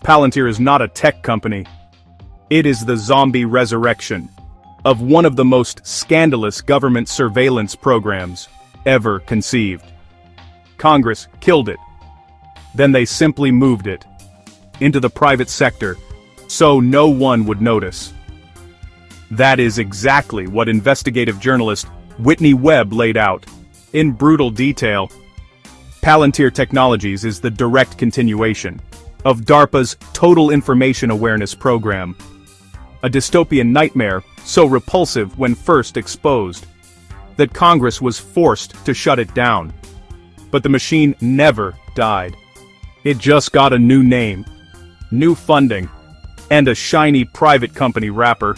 Palantir is not a tech company. It is the zombie resurrection of one of the most scandalous government surveillance programs ever conceived. Congress killed it. Then they simply moved it into the private sector so no one would notice. That is exactly what investigative journalist Whitney Webb laid out in brutal detail. Palantir Technologies is the direct continuation of DARPA's Total Information Awareness program, a dystopian nightmare so repulsive when first exposed that Congress was forced to shut it down. But the machine never died. It just got a new name, new funding, and a shiny private company wrapper.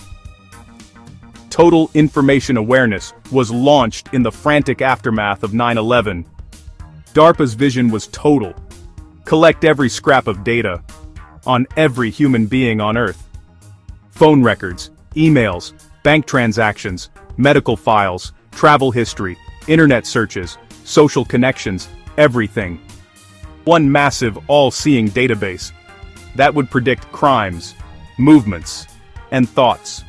Total Information Awareness was launched in the frantic aftermath of 9/11. DARPA's vision was total. Collect every scrap of data on every human being on Earth. Phone records, emails, bank transactions, medical files, travel history, internet searches, social connections, everything. One massive all-seeing database that would predict crimes, movements, and thoughts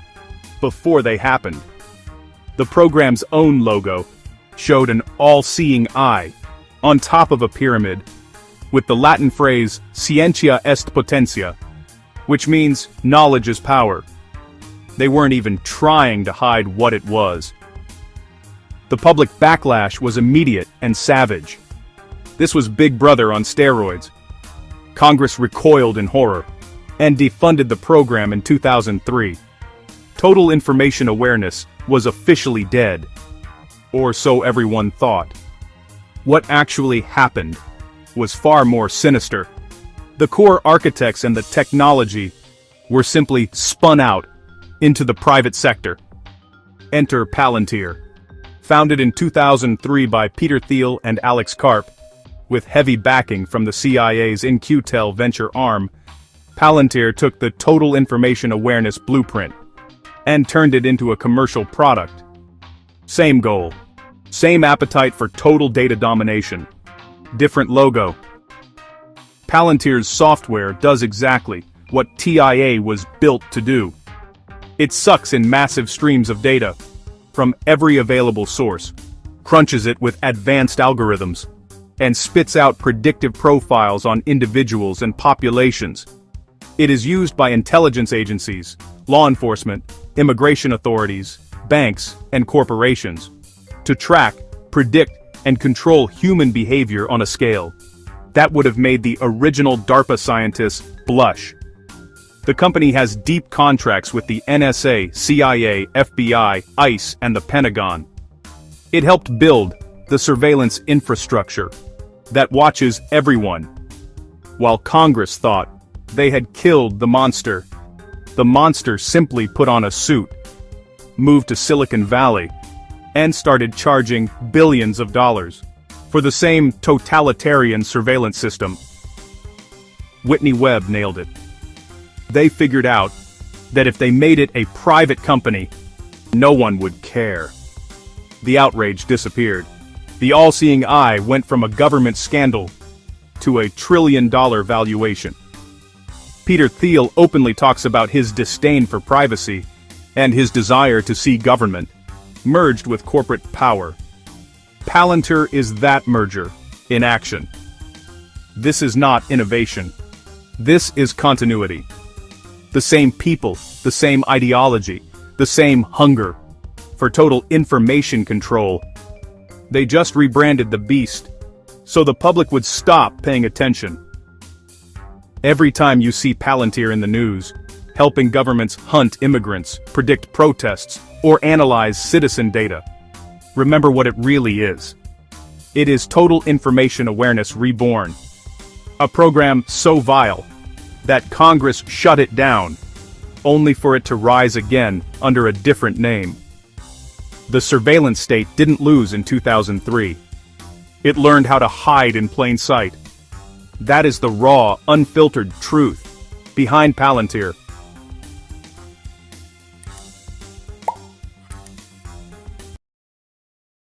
before they happened. The program's own logo showed an all-seeing eye on top of a pyramid with the Latin phrase "Scientia est potentia," which means knowledge is power. They weren't even trying to hide what it was. The public backlash was immediate and savage. This was Big Brother on steroids. Congress recoiled in horror and defunded the program in 2003. Total Information Awareness was officially dead, or so everyone thought. What actually happened was far more sinister. The core architects and the technology were simply spun out into the private sector. Enter Palantir. Founded in 2003 by Peter Thiel and Alex Karp, with heavy backing from the CIA's In-Q-Tel venture arm, Palantir took the Total Information Awareness blueprint and turned it into a commercial product. Same goal. Same appetite for total data domination. Different logo. Palantir's software does exactly what TIA was built to do. It sucks in massive streams of data from every available source, crunches it with advanced algorithms, and spits out predictive profiles on individuals and populations. It is used by intelligence agencies, law enforcement, immigration authorities, banks, and corporations to track, predict, and control human behavior on a scale that would have made the original DARPA scientists blush. The company has deep contracts with the NSA, CIA, FBI, ICE, and the Pentagon. It helped build the surveillance infrastructure that watches everyone. While Congress thought they had killed the monster simply put on a suit, moved to Silicon Valley, and started charging billions of dollars for the same totalitarian surveillance system. Whitney Webb nailed it. They figured out that if they made it a private company, no one would care. The outrage disappeared. The all-seeing eye went from a government scandal to a trillion-dollar valuation. Peter Thiel openly talks about his disdain for privacy and his desire to see government merged with corporate power. Palantir is that merger in action. This is not innovation. This is continuity. The same people, the same ideology, the same hunger for total information control. They just rebranded the beast so the public would stop paying attention. Every time you see Palantir in the news, helping governments hunt immigrants, predict protests, or analyze citizen data, remember what it really is. It is Total Information Awareness reborn. A program so vile that Congress shut it down, only for it to rise again under a different name. The surveillance state didn't lose in 2003. It learned how to hide in plain sight. That is the raw, unfiltered truth behind Palantir.